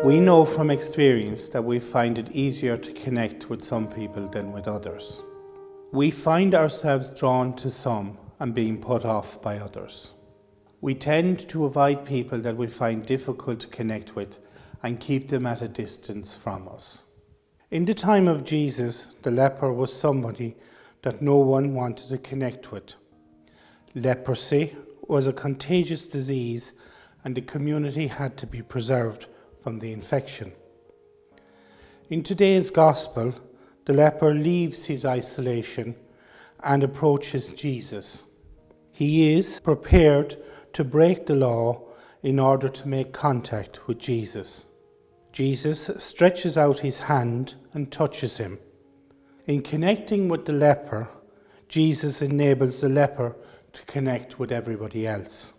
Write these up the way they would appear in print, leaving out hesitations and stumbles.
We know from experience that we find it easier to connect with some people than with others. We find ourselves drawn to some and being put off by others. We tend to avoid people that we find difficult to connect with and keep them at a distance from us. In the time of Jesus, the leper was somebody that no one wanted to connect with. Leprosy was a contagious disease and the community had to be preserved from the infection. In today's gospel, the leper leaves his isolation and approaches Jesus. He is prepared to break the law in order to make contact with Jesus. Jesus stretches out his hand and touches him. In connecting with the leper, Jesus enables the leper to connect with everybody else.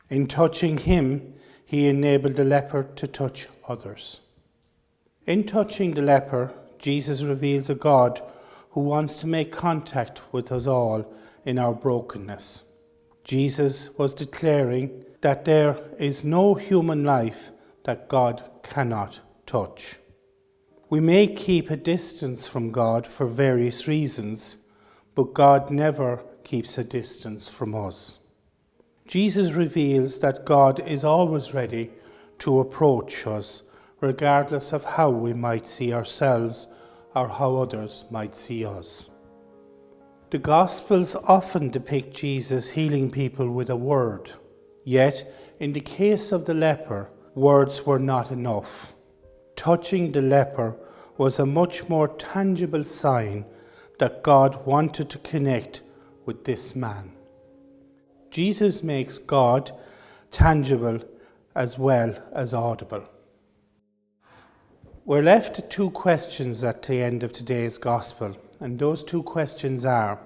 In touching him, he enabled the leper to touch others. In touching the leper, Jesus reveals a God who wants to make contact with us all in our brokenness. Jesus was declaring that there is no human life that God cannot touch. We may keep a distance from God for various reasons, but God never keeps a distance from us. Jesus reveals that God is always ready to approach us, regardless of how we might see ourselves or how others might see us. The Gospels often depict Jesus healing people with a word, yet in the case of the leper, words were not enough. Touching the leper was a much more tangible sign that God wanted to connect with this man. Jesus makes God tangible as well as audible. We're left with two questions at the end of today's gospel, and those two questions are: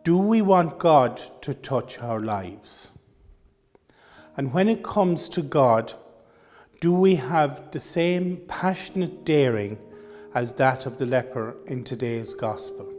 do we want God to touch our lives? And when it comes to God, do we have the same passionate daring as that of the leper in today's gospel?